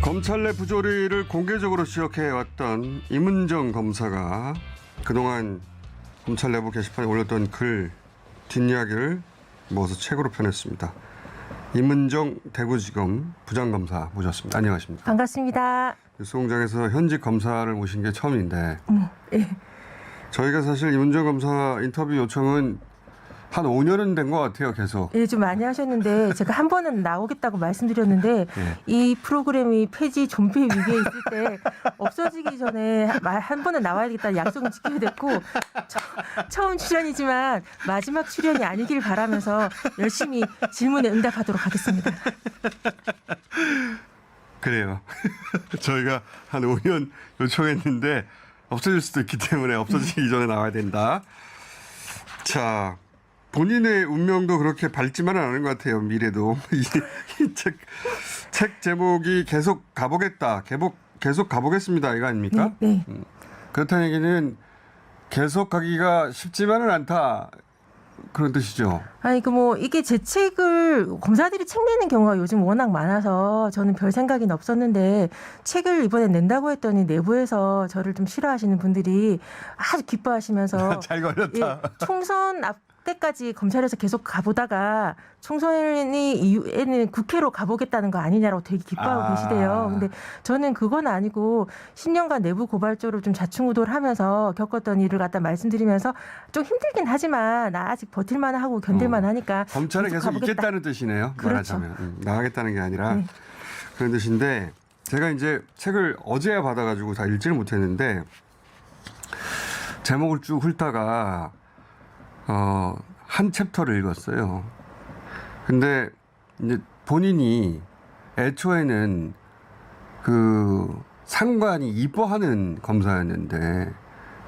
검찰 내 부조리를 공개적으로 지적해왔던 임은정 검사가 그동안 검찰 내부 게시판에 올렸던 글 뒷이야기를 모아서 책으로 펴냈습니다. 임은정 대구지검 부장검사 모셨습니다. 안녕하십니까? 반갑습니다. 뉴스공장에서 현직 검사를 모신 게 처음인데 예. 저희가 사실 임은정 검사 인터뷰 요청은 한 5년은 된 것 같아요. 계속. 예, 좀 많이 하셨는데 제가 한 번은 나오겠다고 말씀드렸는데 이 프로그램이 폐지 존폐 위기에 있을 때 없어지기 전에 한 번은 나와야겠다는 약속을 지키게 됐고 처음 출연이지만 마지막 출연이 아니길 바라면서 열심히 질문에 응답하도록 하겠습니다. 그래요. 저희가 한 5년 요청했는데 없어질 수도 있기 때문에 없어지기 전에 나와야 된다. 자, 본인의 운명도 그렇게 밝지만은 않은 것 같아요. 미래도. 이 책 제목이 계속 가보겠다. 계속 가보겠습니다. 이거 아닙니까? 네. 그렇다는 얘기는 계속 가기가 쉽지만은 않다. 그런 뜻이죠. 아니, 이게 제 책을 검사들이 책 내는 경우가 요즘 워낙 많아서 저는 별 생각이 없었는데 책을 이번에 낸다고 했더니 내부에서 저를 좀 싫어하시는 분들이 아주 기뻐하시면서 잘 걸렸다. 예, 총선 앞 때까지 검찰에서 계속 가보다가 총선이 이후에는 국회로 가보겠다는 거 아니냐라고 되게 기뻐하고 계시대요. 근데 저는 그건 아니고 10년간 내부 고발조로 좀 자충우돌 하면서 겪었던 일을 갖다 말씀드리면서 좀 힘들긴 하지만 나 아직 버틸만 하고 견딜만 하니까 검찰에 계속 가보겠다. 있겠다는 뜻이네요. 그렇죠. 말하자면. 나가겠다는 게 아니라 그런 뜻인데 제가 이제 책을 어제야 받아가지고 다 읽지를 못했는데 제목을 쭉 훑다가 한 챕터를 읽었어요. 근데 이제 본인이 애초에는 그 상관이 이뻐하는 검사였는데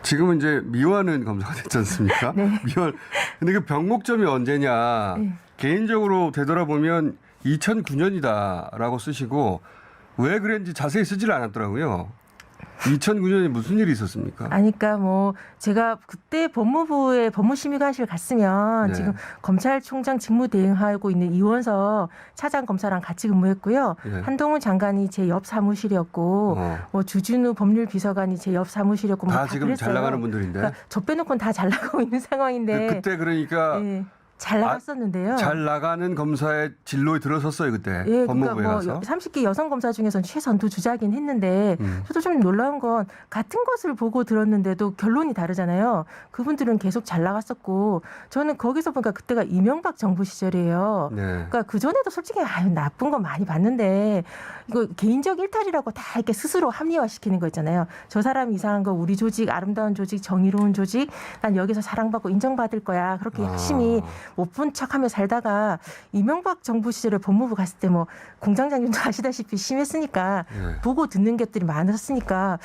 지금은 이제 미워하는 검사가 됐지 않습니까? 네. 미워. 근데 그 변곡점이 언제냐? 네. 개인적으로 되돌아보면 2009년이다라고 쓰시고 왜 그랬는지 자세히 쓰지를 않았더라고요. 2009년에 무슨 일이 있었습니까? 아니, 그러니까 제가 그때 법무부의 법무심의관실 갔으면 네. 지금 검찰총장 직무 대행하고 있는 이원석 차장 검사랑 같이 근무했고요. 네. 한동훈 장관이 제 옆 사무실이었고, 주진우 법률비서관이 제 옆 사무실이었고, 다 다 지금 그랬어요. 잘 나가는 분들인데. 그러니까 저 빼놓고는 다 잘 나가고 있는 상황인데. 그때 그러니까 예, 잘 나갔었는데요. 잘 나가는 검사의 진로에 들어섰어요 그때. 예, 법무부에 그러니까 가서. 30기 여성 검사 중에서는 최선두 주자긴 했는데 저도 좀 놀라운 건 같은 것을 보고 들었는데도 결론이 다르잖아요. 그분들은 계속 잘 나갔었고 저는 거기서 보니까 그때가 이명박 정부 시절이에요. 네. 그러니까 그 전에도 솔직히 나쁜 거 많이 봤는데 이거 개인적 일탈이라고 다 이렇게 스스로 합리화시키는 거 있잖아요. 저 사람 이상한 거 우리 조직 아름다운 조직 정의로운 조직 난 여기서 사랑받고 인정받을 거야. 그렇게 열심히 못 본 척하며 살다가 이명박 정부 시절에 법무부 갔을 때 공장장님도 아시다시피 심했으니까 보고 듣는 것들이 많았으니까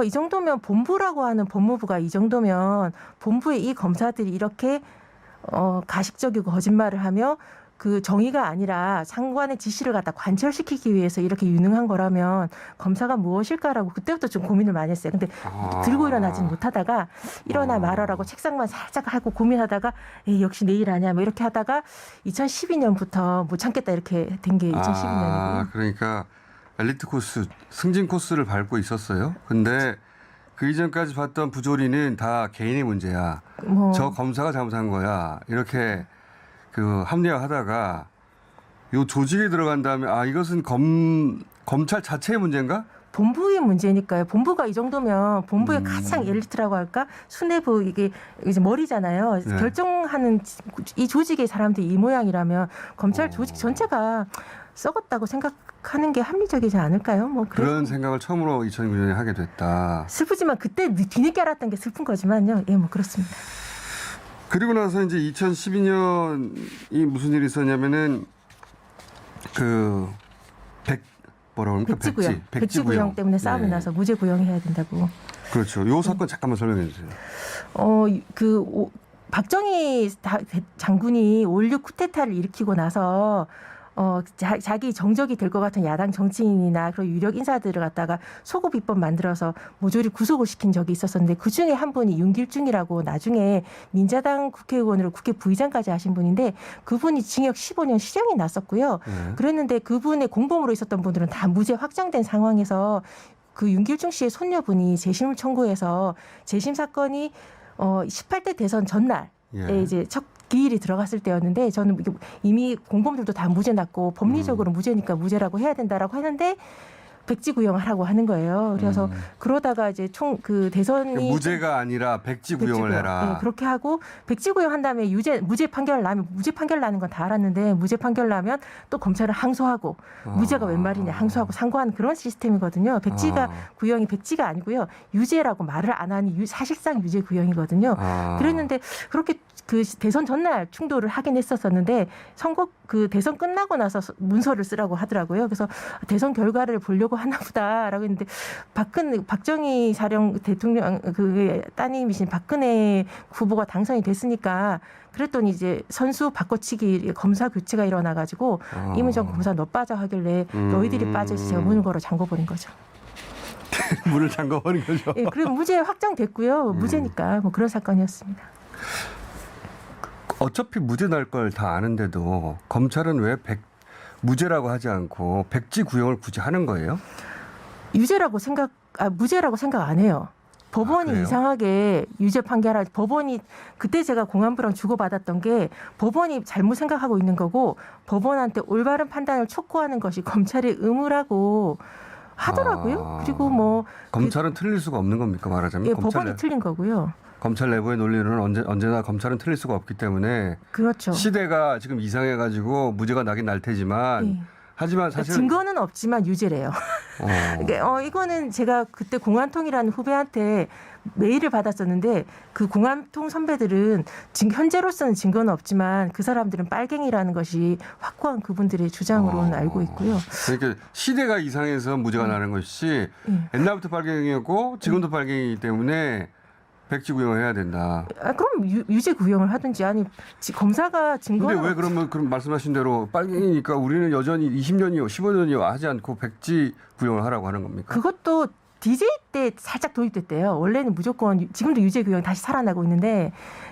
이 정도면 본부라고 하는 법무부가 이 정도면 본부의 이 검사들이 이렇게 가식적이고 거짓말을 하며 그 정의가 아니라 상관의 지시를 갖다 관철시키기 위해서 이렇게 유능한 거라면 검사가 무엇일까라고 그때부터 좀 고민을 많이 했어요. 근데 들고 일어나지는 못하다가 일어나 말하라고 책상만 살짝 하고 고민하다가 에이, 역시 내일 아니야 뭐 이렇게 하다가 2012년부터 못 참겠다 이렇게 된 게 2012년이고요. 그러니까 엘리트 코스, 승진 코스를 밟고 있었어요. 근데 그 이전까지 봤던 부조리는 다 개인의 문제야. 저 검사가 잘못한 거야. 이렇게 합리화하다가 요 조직에 들어간 다음에 이것은 검찰 자체의 문제인가? 본부의 문제니까요. 본부가 이 정도면 본부의 가장 엘리트라고 할까? 수뇌부 이게 이제 머리잖아요. 네. 결정하는 이 조직의 사람들이 이 모양이라면 검찰 조직 전체가 썩었다고 생각하는 게 합리적이지 않을까요? 그런 생각을 처음으로 2009년에 하게 됐다. 슬프지만 그때 뒤늦게 알았던 게 슬픈 거지만요. 예, 그렇습니다. 그리고 나서 이제 2012년이 무슨 일이 있었냐면은 백지 구형 때문에 싸움이 나서 무죄 구형해야 된다고. 그렇죠. 요 사건 잠깐만 설명해 주세요. 박정희 장군이 5.16 쿠데타를 일으키고 나서 자기 정적이 될 것 같은 야당 정치인이나 그런 유력 인사들을 갖다가 소급 입법 만들어서 모조리 구속을 시킨 적이 있었었는데 그 중에 한 분이 윤길중이라고 나중에 민자당 국회의원으로 국회 부의장까지 하신 분인데 그분이 징역 15년 실형이 났었고요. 그랬는데 그분의 공범으로 있었던 분들은 다 무죄 확정된 상황에서 그 윤길중 씨의 손녀분이 재심을 청구해서 재심 사건이 18대 대선 전날에 이제 첫 기일이 들어갔을 때였는데 저는 이미 공범들도 다 무죄 났고 법리적으로 무죄니까 무죄라고 해야 된다라고 하는데 백지구형을 하라고 하는 거예요. 그래서 그러다가 이제 그 대선이 무죄가 아니라 백지구형을 해라. 네, 그렇게 하고 백지구형 한 다음에 무죄 판결 나면 무죄 판결 나는 건 다 알았는데 무죄 판결 나면 또 검찰을 항소하고 무죄가 웬 말이냐 항소하고 상고하는 그런 시스템이거든요. 백지가 구형이 백지가 아니고요. 유죄라고 말을 안 하니 사실상 유죄 구형이거든요. 그랬는데 그렇게 그 대선 전날 충돌을 하긴 했었었는데 선거 그 대선 끝나고 나서 문서를 쓰라고 하더라고요. 그래서 대선 결과를 보려고 하나 보다라고 했는데 박정희 사령 대통령 그 따님이신 박근혜 후보가 당선이 됐으니까 그랬더니 이제 선수 바꿔치기 검사 교체가 일어나 가지고 이문정 검사 너 빠져 하길래 너희들이 빠져서 제가 문을 걸어 잠궈버린 거죠. 문을 잠궈버린 거죠. 예, 그리고 무죄 확정됐고요. 무죄니까 뭐 그런 사건이었습니다. 어차피 무죄 날 걸 다 아는데도 검찰은 왜 무죄라고 하지 않고 백지구형을 굳이 하는 거예요? 무죄라고 생각 안 해요. 법원이 이상하게 유죄 판결할 법원이 그때 제가 공안부랑 주고받았던 게 법원이 잘못 생각하고 있는 거고 법원한테 올바른 판단을 촉구하는 것이 검찰의 의무라고 하더라고요. 그리고 뭐 검찰은 틀릴 수가 없는 겁니까 말하자면? 예, 법원이 틀린 거고요. 검찰 내부의 논리는 언제나 검찰은 틀릴 수가 없기 때문에 그렇죠. 시대가 지금 이상해가지고 무죄가 나긴 날 테지만 하지만 사실 증거는 없지만 유죄래요. 이거는 제가 그때 공안통이라는 후배한테 메일을 받았었는데 그 공안통 선배들은 현재로서는 증거는 없지만 그 사람들은 빨갱이라는 것이 확고한 그분들의 주장으로는 알고 있고요. 그러니까 시대가 이상해서 무죄가 나는 것이 옛날부터 빨갱이였고 지금도 빨갱이기 때문에 백지구형을 해야 된다. 그럼 유죄 구형을 하든지 아니 검사가 증거는. 근데 왜 그러면 그럼 말씀하신 대로 빨갱이니까 우리는 여전히 20년이요, 15년이요 하지 않고 백지구형을 하라고 하는 겁니까? 그것도 DJ 때 살짝 도입됐대요. 원래는 무조건 지금도 유죄 구형 다시 살아나고 있는데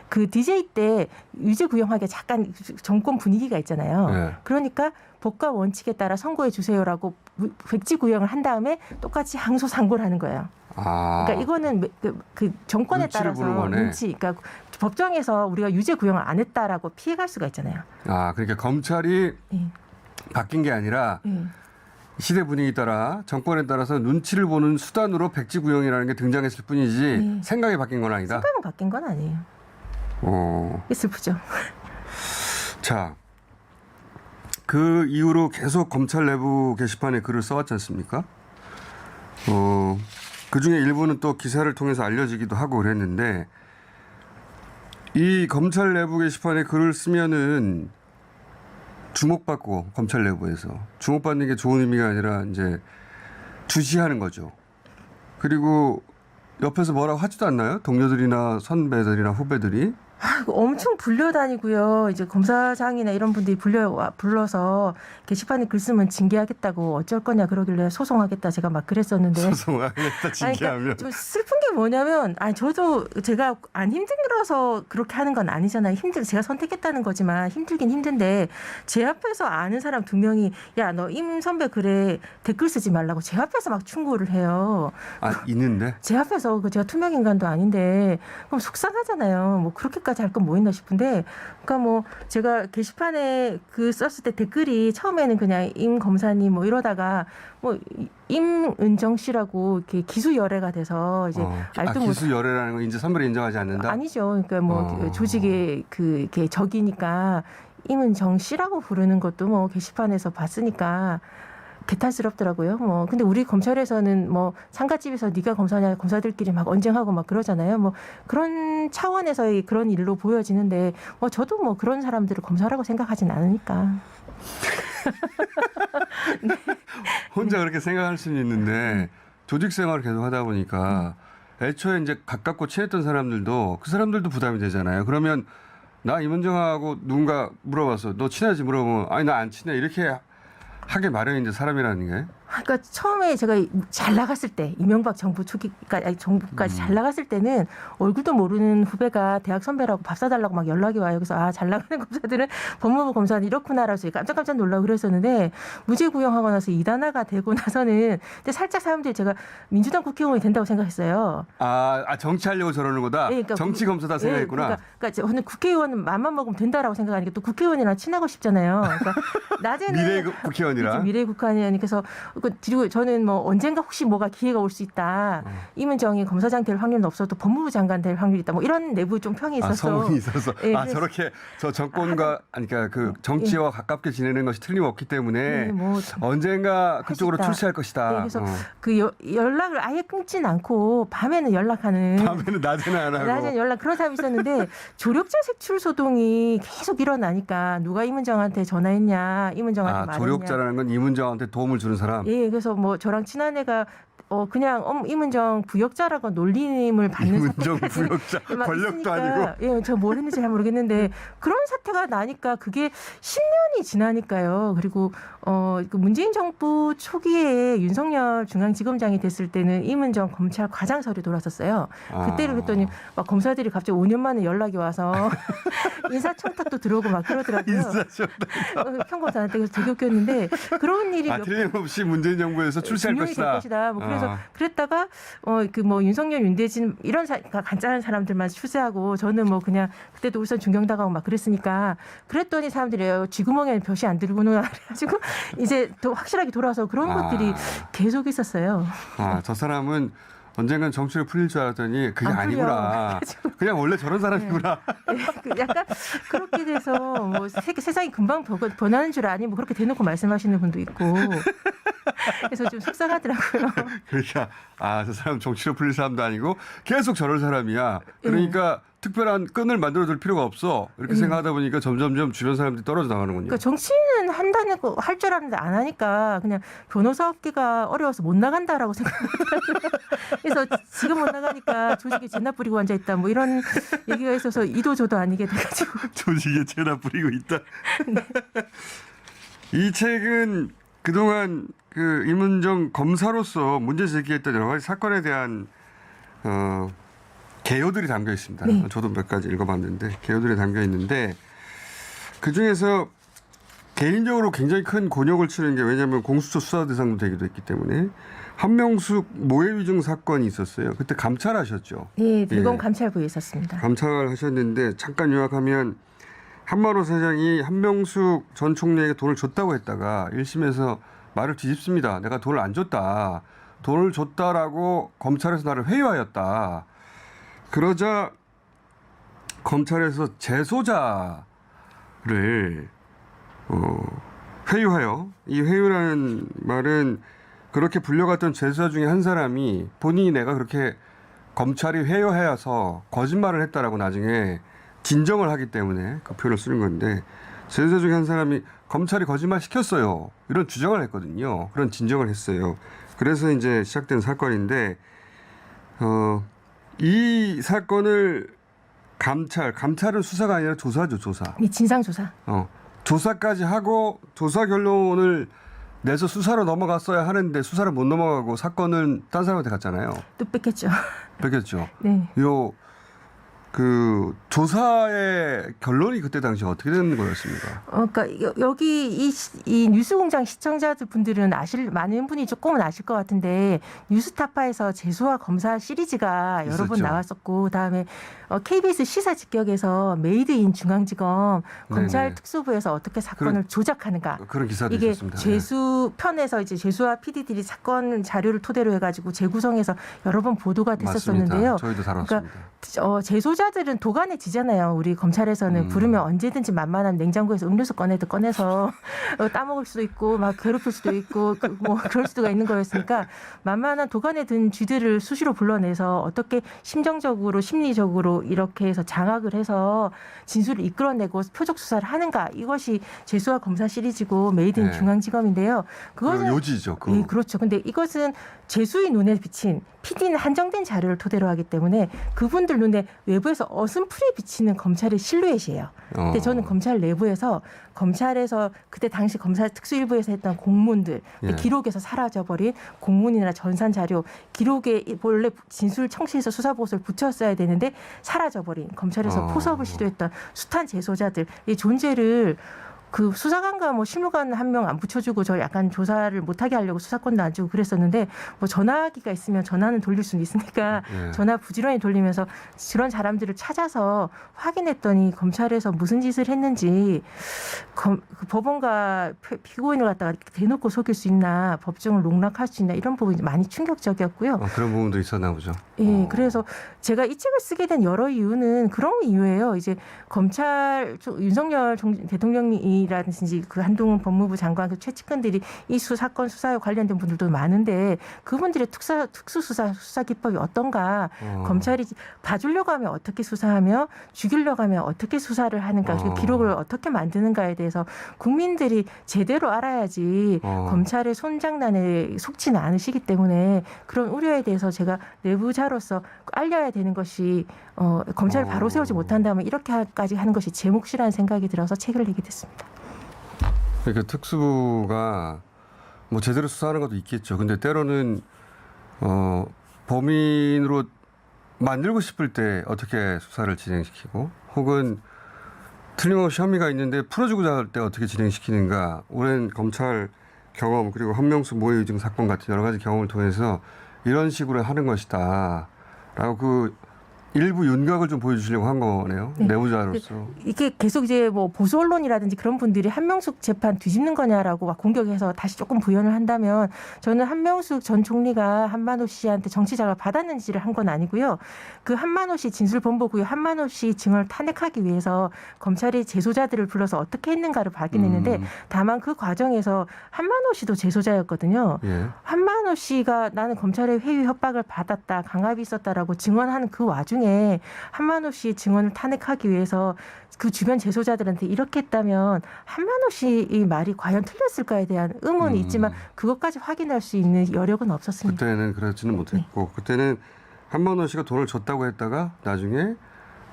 그 DJ 때 유죄 구형하기에 잠깐 정권 분위기가 있잖아요. 네. 그러니까 법과 원칙에 따라 선고해 주세요라고 백지구형을 한 다음에 똑같이 항소 상고를 하는 거예요. 그러니까 이거는 그 정권에 따라서 그러니까 법정에서 우리가 유죄 구형을 안 했다라고 피해갈 수가 있잖아요. 그러니까 검찰이 바뀐 게 아니라 시대 분위기에 따라 정권에 따라서 눈치를 보는 수단으로 백지구형이라는 게 등장했을 뿐이지 생각이 바뀐 건 아니다. 생각은 바뀐 건 아니에요. 슬프죠. 자, 그 이후로 계속 검찰 내부 게시판에 글을 써왔지 않습니까? 그중에 일부는 또 기사를 통해서 알려지기도 하고 그랬는데 이 검찰 내부 게시판에 글을 쓰면은 주목받고 검찰 내부에서 주목받는 게 좋은 의미가 아니라 이제 주시하는 거죠. 그리고 옆에서 뭐라고 하지도 않나요? 동료들이나 선배들이나 후배들이? 엄청 불려다니고요. 이제 검사장이나 이런 분들이 불러서 게시판에 글 쓰면 징계하겠다고 어쩔 거냐 그러길래 소송하겠다 제가 막 그랬었는데. 소송하겠다 징계하면. 그러니까 좀 슬픈 게 뭐냐면 저도 제가 안 힘들어서 그렇게 하는 건 아니잖아요. 제가 선택했다는 거지만 힘들긴 힘든데 제 앞에서 아는 사람 2명이 야, 너 임 선배 글에 댓글 쓰지 말라고 제 앞에서 막 충고를 해요. 있는데? 제 앞에서 제가 투명인간도 아닌데 그럼 속상하잖아요. 뭐 그렇게까지 할 건 뭐 있나 싶은데 그러니까 뭐 제가 게시판에 그 썼을 때 댓글이 처음에는 그냥 임 검사님 뭐 이러다가 뭐 임은정 씨라고 이렇게 기수열애가 돼서 이제 기수열애라는 건 이제 선배를 인정하지 않는다? 아니죠. 그러니까 뭐 조직의 이렇게 적이니까 임은정 씨라고 부르는 것도 뭐 게시판에서 봤으니까 개탄스럽더라고요. 뭐 근데 우리 검찰에서는 뭐 상가집에서 네가 검사냐 검사들끼리 막 언쟁하고 막 그러잖아요. 뭐 그런 차원에서의 그런 일로 보여지는데 뭐 저도 뭐 그런 사람들을 검사라고 생각하진 않으니까. 네. 혼자 그렇게 생각할 수는 있는데 조직 생활을 계속 하다 보니까 애초에 이제 가깝고 친했던 사람들도 그 사람들도 부담이 되잖아요. 그러면 나 이문정하고 누군가 물어봤어. 너 친하지? 물어보면 아니 나 안 친해. 이렇게 하게 마련인데 사람이라는 게. 그러니까 처음에 제가 잘 나갔을 때 이명박 정부 초기까지 아니, 정부까지 잘 나갔을 때는 얼굴도 모르는 후배가 대학 선배라고 밥 사달라고 막 연락이 와요. 그래서 아, 잘 나가는 검사들은 법무부 검사는 이렇구나라서 깜짝깜짝 놀라고 그랬었는데 무죄 구형하고 나서 이단화가 되고 나서는 근데 살짝 사람들이 제가 민주당 국회의원이 된다고 생각했어요. 정치하려고 저러는 거다. 네, 그러니까 정치 검사다 생각했구나. 그러니까 저는 국회의원은 맘만 먹으면 된다라고 생각하니까 또 국회의원이랑 친하고 싶잖아요. 그러니까 낮에는 미래 국회의원이라. 그렇죠, 미래 국회의원이 그래서 그리고 저는 뭐 언젠가 혹시 뭐가 기회가 올 수 있다. 이문정이 검사장 될 확률은 없어도 법무부 장관 될 확률이 있다. 뭐 이런 내부 좀 평이 있어서. 소문이 있어서. 네, 저렇게 저 정권과 그러니까 그 정치와 가깝게 지내는 것이 틀림없기 때문에 뭐 언젠가 그쪽으로 있다. 출세할 것이다. 네, 그래서 그 연락을 아예 끊진 않고 밤에는 연락하는. 밤에는 낮에는 안 하고. 낮에는 연락 그런 사람이 있었는데 조력자 색출 소동이 계속 일어나니까 누가 이문정한테 전화했냐, 이문정한테 말했냐. 조력자라는 건 이문정한테 도움을 주는 사람. 예, 그래서 뭐 저랑 친한 애가 그냥 이문정 부역자라고 놀림을 받는 이문정 사태까지 부역자 막 권력도 있으니까, 아니고. 예, 저 뭘 했는지 잘 모르겠는데 그런 사태가 나니까 그게 10년이 지나니까요. 그리고 그 문재인 정부 초기에 윤석열 중앙지검장이 됐을 때는 이문정 검찰 과장설이 돌았었어요. 그때를 했더니 막 검사들이 갑자기 5년 만에 연락이 와서 인사청탁도 들어오고 막 그러더라고요. 평검사한테 그래서 되게 웃겼는데 그런 일이 틀림없이 문재인 정부에서 출세할 분명히 될 것이다. 뭐 그래서 그랬다가 그 뭐 윤석열, 윤대진 이런 간단한 사람들만 출세하고 저는 뭐 그냥 그때도 울산 중경당하고 막 그랬으니까 그랬더니 사람들이 쥐구멍에 볕이 안 들구나 그래가지고 이제 더 확실하게 돌아서 그런 것들이 계속 있었어요. 저 사람은 언젠간 정치를 풀릴 줄 알았더니 그게 안 아니구나. 그냥 원래 저런 사람이구나. 네, 약간 그렇게 돼서 뭐 세상이 금방 변하는 줄 아니 뭐 그렇게 대놓고 말씀하시는 분도 있고 그래서 좀 속상하더라고요. 그러니까 저 사람 정치로 풀릴 사람도 아니고 계속 저럴 사람이야. 그러니까 특별한 끈을 만들어둘 필요가 없어. 이렇게 생각하다 보니까 점점점 주변 사람들이 떨어져 나가는군요. 그러니까 정치는 한다는 거 할 줄 아는데 안 하니까 그냥 변호사 업계가 어려워서 못 나간다라고 생각하더라고요. 그래서 지금 못 나가니까 조직에 재나 뿌리고 앉아 있다. 뭐 이런 얘기가 있어서 이도저도 아니게 돼가지고 조직에 재나 뿌리고 있다. 네. 이 책은 그동안 그 이문정 검사로서 문제 제기했던 여러 가지 사건에 대한 개요들이 담겨 있습니다. 네. 저도 몇 가지 읽어봤는데 개요들이 담겨 있는데 그중에서 개인적으로 굉장히 큰 곤욕을 치는 게 왜냐하면 공수처 수사 대상도 되기도 했기 때문에 한명숙 모해 위증 사건이 있었어요. 그때 감찰하셨죠? 네, 대검 감찰부에 있었습니다. 감찰하셨는데 잠깐 요약하면 한마로 사장이 한명숙 전 총리에게 돈을 줬다고 했다가 1심에서 말을 뒤집습니다. 내가 돈을 안 줬다. 돈을 줬다라고 검찰에서 나를 회유하였다. 그러자 검찰에서 재소자를 회유하여 이 회유라는 말은 그렇게 불려갔던 재소자 중에 한 사람이 본인이 내가 그렇게 검찰이 회유하여서 거짓말을 했다라고 나중에 진정을 하기 때문에 그 표현을 쓰는 건데 재소자 중에 한 사람이 검찰이 거짓말 시켰어요. 이런 주장을 했거든요. 그런 진정을 했어요. 그래서 이제 시작된 사건인데 이 사건을 감찰은 수사가 아니라 조사죠, 조사. 진상조사. 조사까지 하고 조사 결론을 내서 수사로 넘어갔어야 하는데 수사를 못 넘어가고 사건은 딴 사람한테 갔잖아요. 또 뺏겼죠. 뺏겼죠. 네. 그 조사의 결론이 그때 당시 어떻게 된 거였습니까? 그러니까 여기 이 뉴스공장 시청자들 분들은 많은 분이 조금은 아실 것 같은데 뉴스타파에서 재수와 검사 시리즈가 여러 번 나왔었고 그다음에 KBS 시사 직격에서 메이드인 중앙지검 검찰 특수부에서 어떻게 사건을 조작하는가 그런 기사도 이게 있었습니다. 재수 편에서 이제 재수와 PD들이 사건 자료를 토대로 해가지고 재구성해서 여러 번 보도가 됐었었는데요. 맞습니다. 저희도 다뤘습니다. 그러니까 재소자들은 도가내지잖아요. 우리 검찰에서는 부르면 언제든지 만만한 냉장고에서 음료수 꺼내서 따먹을 수도 있고 막 괴롭힐 수도 있고 뭐 그럴 수가 있는 거였으니까 만만한 도가내 든 쥐들을 수시로 불러내서 어떻게 심정적으로 심리적으로 이렇게 해서 장악을 해서 진술을 이끌어내고 표적 수사를 하는가 이것이 재수와 검사 시리즈고 메이드인 중앙지검인데요. 그것은 요지죠. 예, 그렇죠. 근데 이것은 재수의 눈에 비친 PD는 한정된 자료를 토대로 하기 때문에 그분들 눈에 외부의 내부에서 어슴풀이 비치는 검찰의 실루엣이에요. 근데 저는 검찰 내부에서 검찰에서 그때 당시 검사 특수일부에서 했던 공문들 예. 기록에서 사라져버린 공문이나 전산 자료 기록에 원래 진술 청취해서 수사 보고서를 붙였어야 되는데 사라져버린 검찰에서 포섭을 시도했던 숱한 재소자들 이 존재를 그 수사관과 뭐 실무관 한 명 안 붙여주고 저 약간 조사를 못하게 하려고 수사권도 안 주고 그랬었는데 뭐 전화기가 있으면 전화는 돌릴 수는 있으니까 전화 부지런히 돌리면서 그런 사람들을 찾아서 확인했더니 검찰에서 무슨 짓을 했는지 그 법원과 피고인을 갖다가 대놓고 속일 수 있나 법정을 농락할 수 있나 이런 부분이 많이 충격적이었고요. 그런 부분도 있었나 보죠. 예, 그래서 제가 이 책을 쓰게 된 여러 이유는 그런 이유예요. 이제 검찰 윤석열 대통령이라든지 그 한동훈 법무부 장관 그 최측근들이 이 사건 수사에 관련된 분들도 많은데 그분들의 수사 기법이 어떤가? 검찰이 봐주려고 하면 어떻게 수사하며 죽이려고 하면 어떻게 수사를 하는가? 그 기록을 어떻게 만드는가에 대해서 국민들이 제대로 알아야지 검찰의 손장난에 속지는 않으시기 때문에 그런 우려에 대해서 제가 내부자로서 알려야 되는 것이 검찰을 바로 세우지 못한다면 이렇게까지 하는 것이 제 몫이라는 생각이 들어서 책을 내게 됐습니다. 그러니까 특수부가 뭐 제대로 수사하는 것도 있겠죠. 근데 때로는 범인으로 만들고 싶을 때 어떻게 수사를 진행시키고 혹은 틀림없이 혐의가 있는데 풀어주고자 할 때 어떻게 진행시키는가. 오랜 검찰 경험 그리고 한명숙 모의 의증 사건 같은 여러 가지 경험을 통해서 이런 식으로 하는 것이다. 라고 그 일부 윤곽을 좀 보여주시려고 한 거네요. 네. 내부자로서. 이게 계속 이제 뭐 보수 언론이라든지 그런 분들이 한명숙 재판 뒤집는 거냐라고 막 공격해서 다시 조금 부연을 한다면 저는 한명숙 전 총리가 한만호 씨한테 정치 자금을 받았는지를 한 건 아니고요. 그 한만호 씨 진술본보고요. 한만호 씨 증언을 탄핵하기 위해서 검찰이 재소자들을 불러서 어떻게 했는가를 확인했는데 다만 그 과정에서 한만호 씨도 재소자였거든요. 예. 한만호 씨가 나는 검찰의 회유 협박을 받았다, 강압이 있었다라고 증언하는 그 와중에 한만호 씨의 증언을 탄핵하기 위해서 그 주변 재소자들한테 이렇게 했다면 한만호 씨의 말이 과연 틀렸을까에 대한 의문이 있지만 그것까지 확인할 수 있는 여력은 없었습니다. 그때는 그렇지는 못했고 그때는 한만호 씨가 돈을 줬다고 했다가 나중에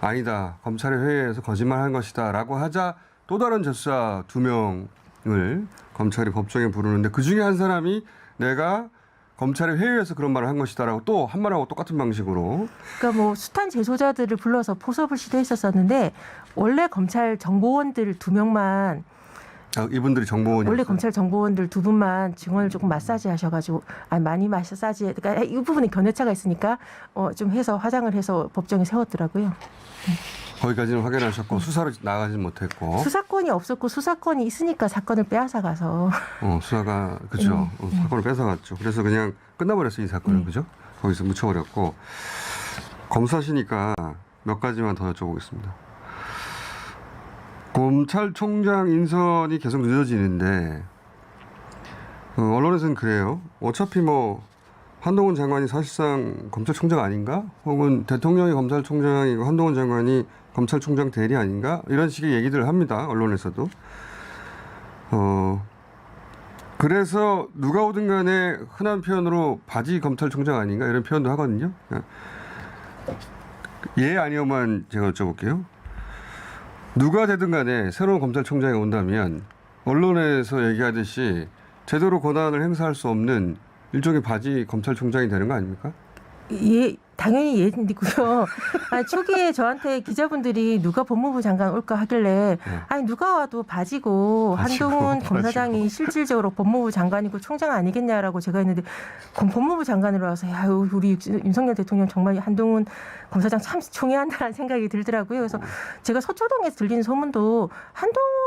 아니다. 검찰의 회의에서 거짓말한 것이다 라고 하자 또 다른 재수자 2명을 검찰이 법정에 부르는데 그중에 한 사람이 내가 검찰의 회의에서 그런 말을 한 것이다라고 또 한 말하고 똑같은 방식으로. 그러니까 뭐 숱한 재소자들을 불러서 포섭을 시도했었었는데 원래 검찰 정보원들 2명만 이분들이 정보원이 원래 검찰 정보원들 2분만 증언을 조금 마사지 하셔가지고 많이 마사지 그러니까 이 부분에 견해차가 있으니까 좀 해서 화장을 해서 법정에 세웠더라고요. 거기까지는 확인하셨고 수사로 나가지는 못했고 수사권이 없었고 수사권이 있으니까 사건을 빼앗아가서 수사가 그죠 사건을 뺏어갔죠. 그래서 그냥 끝나버렸어요 이 사건은 그죠? 거기서 묻혀버렸고 검사시니까 몇 가지만 더 여쭤보겠습니다. 검찰총장 인선이 계속 늦어지는데 언론에서는 그래요. 어차피 뭐 한동훈 장관이 사실상 검찰총장 아닌가? 혹은 대통령이 검찰총장이고 한동훈 장관이 검찰총장 대리 아닌가? 이런 식의 얘기들을 합니다. 언론에서도. 그래서 누가 오든 간에 흔한 표현으로 바지 검찰총장 아닌가? 이런 표현도 하거든요. 예 아니요만 제가 여쭤볼게요. 누가 되든 간에 새로운 검찰총장이 온다면 언론에서 얘기하듯이 제대로 권한을 행사할 수 없는 일종의 바지 검찰총장이 되는 거 아닙니까? 예, 당연히 예이고요. 초기에 저한테 기자분들이 누가 법무부 장관 올까 하길래 누가 와도 바지고 한동훈 검사장이 실질적으로 법무부 장관이고 총장 아니겠냐라고 제가 했는데 법무부 장관으로 와서 야 우리 윤석열 대통령 정말 한동훈 검사장 참 총애한다는 생각이 들더라고요. 그래서 제가 서초동에서 들리는 소문도 한동훈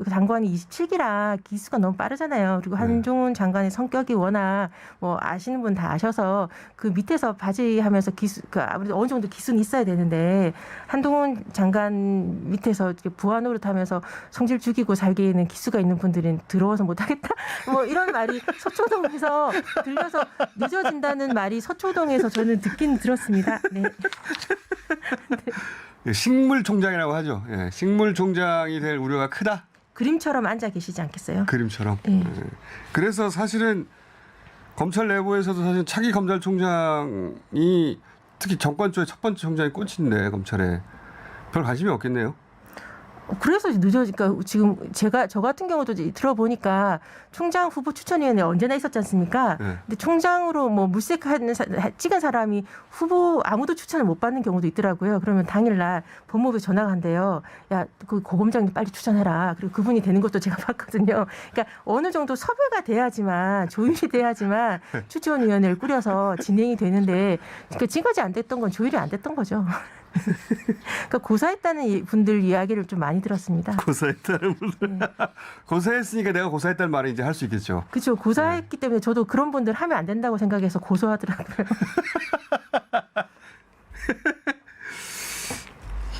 장관이 27기라 기수가 너무 빠르잖아요. 그리고 한동훈 장관의 성격이 워낙 뭐 아시는 분 다 아셔서 그 밑에서 바지 하면서 기수 아무래도 어느 정도 기수는 있어야 되는데 한동훈 장관 밑에서 부하 노릇하면서 성질 죽이고 살기에는 기수가 있는 분들은 들어와서 못하겠다. 뭐 이런 말이 서초동에서 들려서 늦어진다는 말이 서초동에서 저는 듣긴 들었습니다. 네. 식물총장이라고 하죠. 예, 식물총장이 될 우려가 크다. 그림처럼 앉아 계시지 않겠어요? 그림처럼. 네. 예. 그래서 사실은 검찰 내부에서도 사실 차기 검찰총장이 특히 정권 쪽에 첫 번째 총장이 꽂힌데 검찰에 별 관심이 없겠네요. 그래서 늦어지니까 지금 저 같은 경우도 이제 들어보니까 총장 후보 추천위원회 언제나 있었지 않습니까? 네. 근데 총장으로 뭐 물색하는 찍은 사람이 후보 아무도 추천을 못 받는 경우도 있더라고요. 그러면 당일날 법무부에 전화가 한대요. 야, 그 고검장님 빨리 추천해라. 그리고 그분이 되는 것도 제가 봤거든요. 그러니까 어느 정도 섭외가 돼야지만 조율이 돼야지만 추천위원회를 꾸려서 진행이 되는데 그러니까 지금까지 안 됐던 건 조율이 안 됐던 거죠. 그러니까 고사했다는 분들 이야기를 좀 많이 들었습니다. 고사했다는 분들. 고사했으니까 내가 고사했다는 말을 이제 할 수 있겠죠. 그렇죠. 고사했기 때문에 저도 그런 분들 하면 안 된다고 생각해서 고소하더라고요.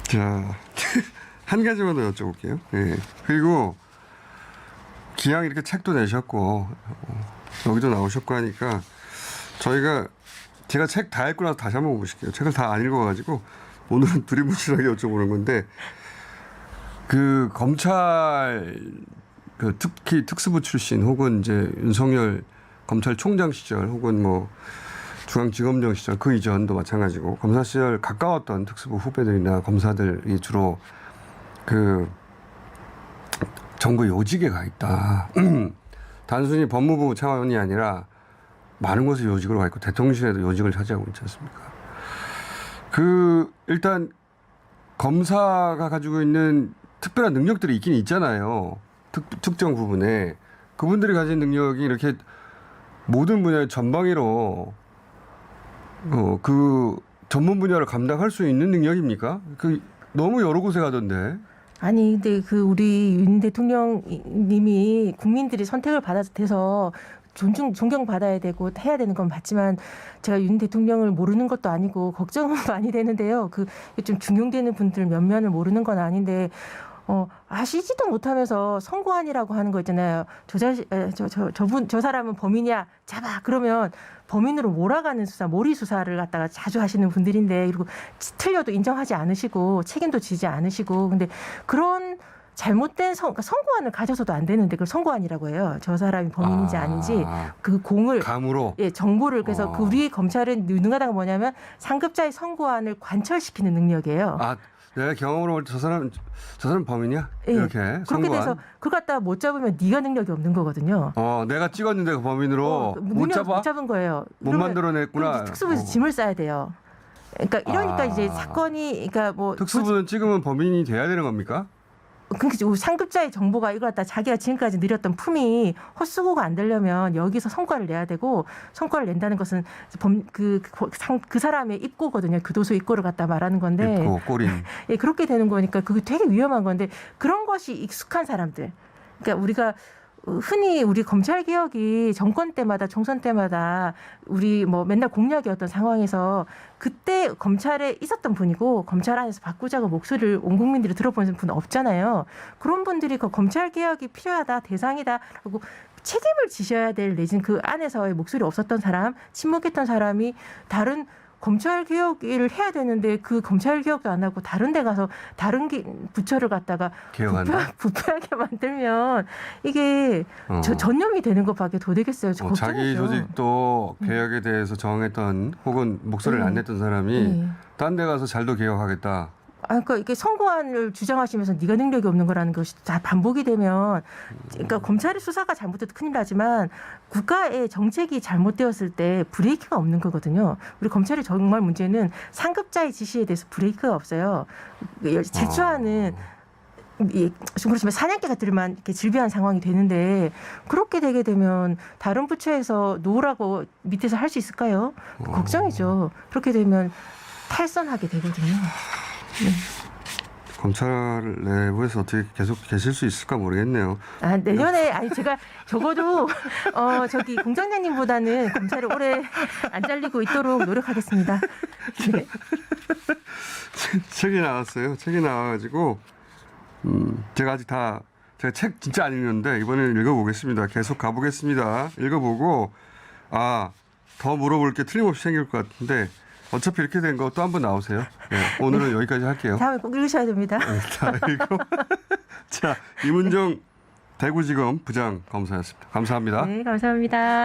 자, 한 가지만 더 여쭤볼게요. 예. 그리고 기왕 이렇게 책도 내셨고 여기도 나오셨고 하니까 제가 책 다 읽고 나서 다시 한번 보실게요. 책을 다 안 읽어가지고 오늘은 두리뭉실하게 여쭤보는 건데 그 검찰 특히 특수부 출신 혹은 이제 윤석열 검찰총장 시절 혹은 뭐 중앙지검장 시절 그 이전도 마찬가지고 검사 시절 가까웠던 특수부 후배들이나 검사들이 주로 그 정부 요직에 가 있다. 단순히 법무부 차원이 아니라 많은 곳에 요직으로 가 있고 대통령실에도 요직을 차지하고 있지 않습니까? 일단 검사가 가지고 있는 특별한 능력들이 있긴 있잖아요. 특정 부분에 그분들이 가진 능력이 이렇게 모든 분야의 전방위로 그 전문 분야를 감당할 수 있는 능력입니까? 너무 여러 곳에 가던데. 아니 근데 우리 윤 대통령님이 국민들이 선택을 받아서 존경받아야 되고 해야 되는 건 맞지만 제가 윤 대통령을 모르는 것도 아니고 걱정은 많이 되는데요. 좀 중용되는 분들 몇몇을 모르는 건 아닌데 아시지도 못하면서 선고안이라고 하는 거 있잖아요. 저 사람은 범인이야 잡아 그러면 범인으로 몰아가는 수사, 몰이 수사를 갖다가 자주 하시는 분들인데 그리고 틀려도 인정하지 않으시고 책임도 지지 않으시고 근데 그런 잘못된 선고안을 가져서도 안 되는데 그걸 선고안이라고 해요. 저 사람이 범인인지 아닌지 그 공을 감으로 정보를 그래서 우리 검찰은 유능하다가 뭐냐면 상급자의 선고안을 관철시키는 능력이에요. 내가 경험으로 볼 때 저 사람 범인이야? 예. 이렇게 그렇게 선고안. 돼서 그거 갖다가 못 잡으면 네가 능력이 없는 거거든요. 내가 찍었는데 그 범인으로 못 잡아? 못 잡은 거예요. 못 만들어냈구나. 특수부에서 짐을 싸야 돼요. 그러니까 이러니까 이제 사건이 그러니까 뭐 특수부는 찍으면 범인이 돼야 되는 겁니까? 그러니까 상급자의 정보가 이걸 갖다 자기가 지금까지 누렸던 품이 헛수고가 안 되려면 여기서 성과를 내야 되고 성과를 낸다는 것은 그 사람의 입고거든요. 교도소 입고를 갖다 말하는 건데. 입고 꼬린. 예, 그렇게 되는 거니까 그게 되게 위험한 건데 그런 것이 익숙한 사람들. 그러니까 우리가 흔히 우리 검찰 개혁이 정권 때마다 총선 때마다 우리 뭐 맨날 공약이었던 상황에서 그때 검찰에 있었던 분이고 검찰 안에서 바꾸자고 목소리를 온 국민들이 들어보는 분 없잖아요. 그런 분들이 그 검찰 개혁이 필요하다 대상이다라고 책임을 지셔야 될 내진 그 안에서의 목소리 없었던 사람, 침묵했던 사람이 다른 검찰 개혁을 해야 되는데 그 검찰 개혁도 안 하고 다른 데 가서 다른 부처를 갖다가 부패하게 만들면 이게 전념이 되는 것밖에 더 되겠어요. 자기 조직도 개혁에 대해서 정했던 혹은 목소리를 안 냈던 사람이 딴 데 가서 잘도 개혁하겠다. 그러니까 이게 선고안을 주장하시면서 네가 능력이 없는 거라는 것이 다 반복이 되면 그러니까 검찰의 수사가 잘못돼도 큰일 나지만 국가의 정책이 잘못되었을 때 브레이크가 없는 거거든요. 우리 검찰의 정말 문제는 상급자의 지시에 대해서 브레이크가 없어요. 질주하는 좀 그렇지만 사냥개들만 이렇게 질비한 상황이 되는데 그렇게 되게 되면 다른 부처에서 놓으라고 밑에서 할 수 있을까요? 걱정이죠. 그렇게 되면 탈선하게 되거든요. 검찰 내부에서 어떻게 계속 계실 수 있을까 모르겠네요. 내년에 제가 적어도 공장장님보다는 검찰을 오래 안 잘리고 있도록 노력하겠습니다. 네. 책이 나왔어요. 책이 나와가지고 제가 제가 책 진짜 안 읽는데 이번에는 읽어보겠습니다. 계속 가보겠습니다. 읽어보고 더 물어볼 게 틀림없이 생길 것 같은데. 어차피 이렇게 된 거 또 한 번 나오세요. 네, 오늘은 여기까지 할게요. 다음에 꼭 읽으셔야 됩니다. 자, 이문정 대구지검 부장검사였습니다. 감사합니다. 네, 감사합니다.